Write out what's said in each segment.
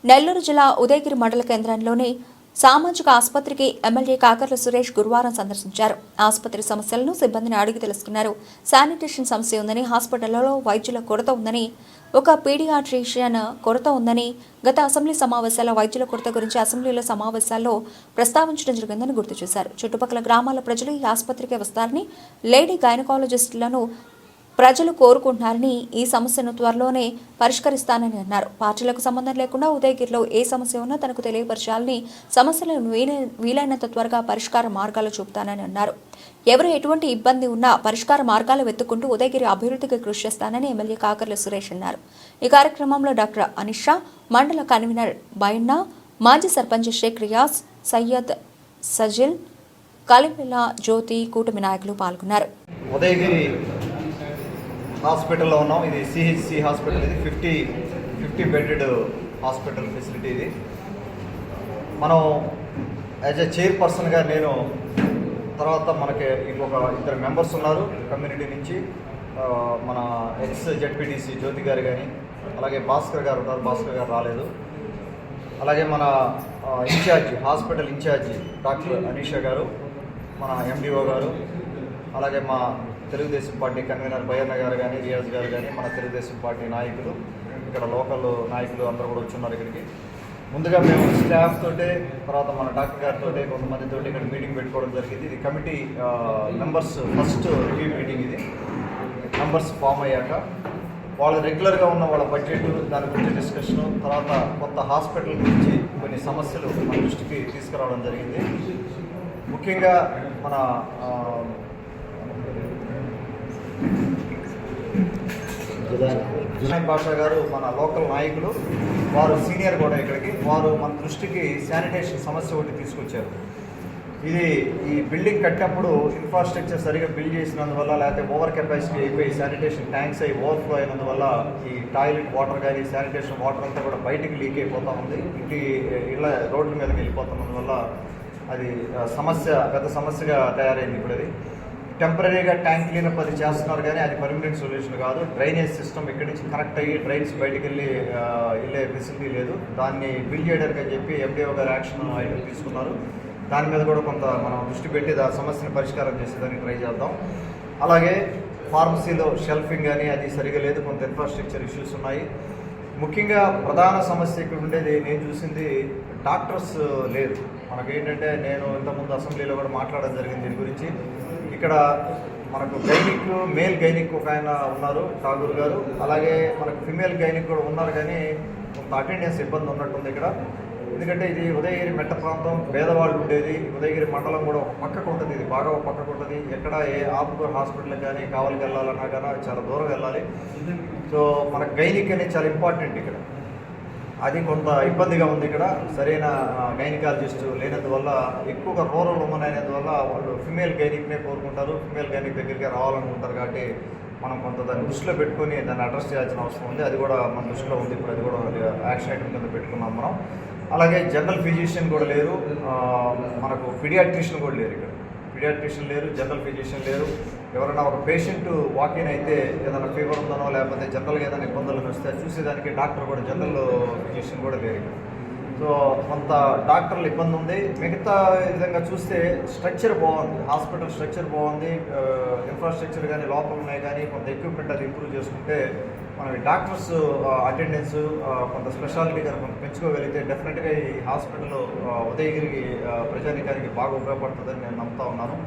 నెల్లూరు జిల్లా ఉదయగిరి మండల కేంద్రంలోని సామాజిక ఆసుపత్రికి ఎమ్మెల్యే కాకర్ల సురేష్ గురువారం సందర్శించారు. ఆసుపత్రి సమస్యలను సిబ్బందిని అడిగి తెలుసుకున్నారు. శానిటేషన్ సమస్య ఉందని, హాస్పిటల్లో వైద్యుల కొరత ఉందని, ఒక పీడియాట్రిషియన్ కొరత ఉందని గత అసెంబ్లీ సమావేశాల్లో వైద్యుల కొరత గురించి అసెంబ్లీలో సమావేశాల్లో ప్రస్తావించడం జరిగిందని గుర్తు చేశారు. చుట్టుపక్కల గ్రామాల ప్రజలు ఈ ఆసుపత్రికి వస్తారని, లేడీ గైనకాలజిస్టులను ప్రజలు కోరుకుంటున్నారని, ఈ సమస్యను త్వరలోనే పరిష్కరిస్తానని అన్నారు. పార్టీలకు సంబంధం లేకుండా ఉదయగిరిలో ఏ సమస్య ఉన్నా తనకు తెలియపరచాలని, సమస్యలను వీలైనంత త్వరగా పరిష్కార మార్గాలు చూపుతానని అన్నారు. ఎవరు ఎటువంటి ఇబ్బంది ఉన్నా పరిష్కార మార్గాలు వెతుక్కుంటూ ఉదయగిరి అభివృద్ధికి కృషి చేస్తానని ఎమ్మెల్యే కాకర్ల సురేష్ అన్నారు. ఈ కార్యక్రమంలో డాక్టర్ అనిషా, మండల కన్వీనర్ బైన్నా, మాజీ సర్పంచ్ షేక్ రియాజ్, సయ్యద్ సజిల్, కలిమిల్లా జ్యోతి, కూటమి నాయకులు పాల్గొన్నారు. ఉదయగిరి హాస్పిటల్లో ఉన్నాం. ఇది సిహెచ్సి హాస్పిటల్. ఇది 50 బెడెడ్ హాస్పిటల్ ఫెసిలిటీ. ఇది మనం యాజ్ ఎ చైర్పర్సన్గా నేను, తర్వాత మనకి ఇంకొక 2 మెంబర్స్ ఉన్నారు కమ్యూనిటీ నుంచి. మన ఎక్స్ జెడ్పీటీసీ జ్యోతి గారు కానీ, అలాగే భాస్కర్ గారు ఉన్నారు. భాస్కర్ గారు రాలేదు. అలాగే మన హాస్పిటల్ ఇన్ఛార్జి డాక్టర్ అనీషా గారు, మన ఎండిఓ గారు, అలాగే మా తెలుగుదేశం పార్టీ కన్వీనర్ బయ్యన్న గారు కానీ, రియాజ్ గారు కానీ, మన తెలుగుదేశం పార్టీ నాయకులు, ఇక్కడ లోకల్ నాయకులు అందరూ కూడా వచ్చున్నారు ఇక్కడికి. ముందుగా మేము స్టాఫ్ తోటే, తర్వాత మన డాక్టర్ గారితో, కొంతమందితో ఇక్కడ మీటింగ్ పెట్టుకోవడం జరిగింది. ఇది committee members first review meeting. ఇది మెంబర్స్ ఫామ్ అయ్యాక వాళ్ళు రెగ్యులర్గా ఉన్న వాళ్ళ బడ్జెట్, దాని గురించి డిస్కషను, తర్వాత కొత్త హాస్పిటల్ గురించి కొన్ని సమస్యలు మన దృష్టికి తీసుకురావడం జరిగింది. ముఖ్యంగా మన జునైన్ బాషా గారు, మన లోకల్ నాయకులు, వారు సీనియర్ కూడా ఇక్కడికి, వారు మన దృష్టికి శానిటేషన్ సమస్య ఒకటి తీసుకొచ్చారు. ఇది ఈ బిల్డింగ్ కట్టినప్పుడు ఇన్ఫ్రాస్ట్రక్చర్ సరిగా బిల్డ్ చేసినందువల్ల, లేకపోతే ఓవర్ కెపాసిటీ అయిపోయి శానిటేషన్ ట్యాంక్స్ అయి ఓవర్ఫ్లో అయినందువల్ల ఈ టాయిలెట్ వాటర్ కానీ, శానిటేషన్ వాటర్ అంతా కూడా బయటికి లీక్ అయిపోతూ ఉంది. ఇళ్ళ రోడ్ల మీదకి వెళ్ళిపోతున్నందువల్ల అది పెద్ద సమస్యగా తయారైంది. ఇప్పుడు అది టెంపరీగా ట్యాంక్ క్లీనప్ అది చేస్తున్నారు, కానీ అది పర్మనెంట్ సొల్యూషన్ కాదు. డ్రైనేజ్ సిస్టమ్ ఇక్కడి నుంచి కనెక్ట్ అయ్యి డ్రైన్స్ బయటికి వెళ్ళే ఫెసిలిటీ లేదు. దాన్ని బిల్డ్ చేయడానికి అని చెప్పి ఎండిఓ గారు యాక్షన్ ఐటమ్ తీసుకున్నారు. దాని మీద కూడా కొంత మనం దృష్టి పెట్టి ఆ సమస్యను పరిష్కారం చేసేదానికి ట్రై చేద్దాం. అలాగే ఫార్మసీలో షెల్ఫింగ్ కానీ అది సరిగా లేదు, కొంత ఇన్ఫ్రాస్ట్రక్చర్ ఇష్యూస్ ఉన్నాయి. ముఖ్యంగా ప్రధాన సమస్య ఇక్కడ ఉండేది, నేను చూసింది డాక్టర్స్ లేదు. మనకేంటంటే, నేను ఇంతకుముందు అసెంబ్లీలో కూడా మాట్లాడడం జరిగింది దీని గురించి. ఇక్కడ మనకు గైనిక్, మేల్ గైనిక్ ఒక ఆయన ఉన్నారు, ఠాగూర్ గారు. అలాగే మనకు ఫిమేల్ గైనిక్ కూడా ఉన్నారు, కానీ కొంత అటెండెన్స్ ఇబ్బంది ఉన్నట్టుంది ఇక్కడ. ఎందుకంటే ఇది ఉదయగిరి మెట్ట ప్రాంతం, పేదవాళ్ళు ఉండేది. ఉదయగిరి మండలం కూడా ఒక పక్కకు ఉంటుంది, ఇది బాగా ఒక పక్కకు ఉంటుంది. ఎక్కడ ఏ ఆపుకూర హాస్పిటల్కి కానీ కావాలికి వెళ్ళాలన్నా కానీ చాలా దూరం వెళ్ళాలి. సో మనకు గైనిక్ అనేది చాలా ఇంపార్టెంట్ ఇక్కడ. అది కొంత ఇబ్బందిగా ఉంది. ఇక్కడ సరైన గైనికాలజిస్ట్ లేనందువల్ల, ఎక్కువగా రూరల్ ఉమెన్ అయినందువల్ల వాళ్ళు ఫిమేల్ గైనిక్నే కోరుకుంటారు, ఫిమేల్ గైనిక్ దగ్గరికి రావాలనుకుంటారు. కాబట్టి మనం కొంత దాన్ని దృష్టిలో పెట్టుకొని దాన్ని అడ్రస్ చేయాల్సిన అవసరం ఉంది. అది కూడా మన దృష్టిలో ఉంది. ఇప్పుడు అది కూడా యాక్షన్ ఐటమ్ కింద పెట్టుకున్నాం మనం. అలాగే జనరల్ ఫిజిషియన్ కూడా లేరు, మనకు పీడియాట్రిషియన్ కూడా లేరు. ఇక్కడ పీడియాట్రిషియన్ లేరు, జనరల్ ఫిజిషియన్ లేరు. ఎవరైనా ఒక పేషెంట్ వాకిన్ అయితే ఏదైనా ఫీవర్ ఉందనో, లేకపోతే జనరల్గా ఏదైనా ఇబ్బందులు వస్తే చూసేదానికి డాక్టర్ కూడా, జనరల్ ఫిజిషియన్ కూడా లేరు. సో కొంత డాక్టర్లు ఇబ్బంది ఉంది. మిగతా విధంగా చూస్తే స్ట్రక్చర్ బాగుంది, హాస్పిటల్ స్ట్రక్చర్ బాగుంది. ఇన్ఫ్రాస్ట్రక్చర్ కానీ లోపల ఉన్నాయి, కానీ కొంత ఎక్విప్మెంట్ అది ఇంప్రూవ్ చేసుకుంటే మన డాక్టర్స్ అటెండెన్స్, కొంత స్పెషాలిటీ కనుక కొంత పెంచుకోగలిగితే డెఫినెట్గా ఈ హాస్పిటల్ ఉదయగిరికి ప్రజానికానికి బాగా ఉపయోగపడుతుందని నేను నమ్ముతా ఉన్నాను.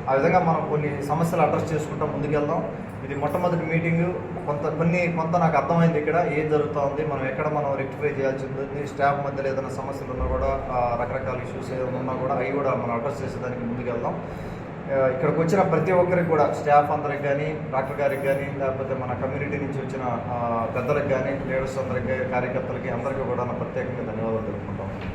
ఆ విధంగా మనం కొన్ని సమస్యలు అడ్రస్ చేసుకుంటూ ముందుకెళ్దాం. ఇది మొట్టమొదటి మీటింగు. కొంత నాకు అర్థమైంది ఇక్కడ ఏం జరుగుతూ ఉంది, మనం రెక్టిఫై చేయాల్సి ఉంది. స్టాఫ్ మధ్యలో ఏదైనా సమస్యలు ఉన్నా కూడా, రకరకాల ఇష్యూస్ ఏదైనా ఉన్నా కూడా అవి కూడా మనం అడ్రస్ చేసేదానికి ముందుకెళ్దాం. ఇక్కడికి వచ్చిన ప్రతి ఒక్కరికి కూడా, స్టాఫ్ అందరికి కానీ, డాక్టర్ గారికి కానీ, లేకపోతే మన కమ్యూనిటీ నుంచి వచ్చిన పెద్దలకు కానీ, లీడర్స్ అందరికీ, కార్యకర్తలకి అందరికీ కూడా ప్రత్యేకంగా ధన్యవాదాలు తెలుపుకుంటాం.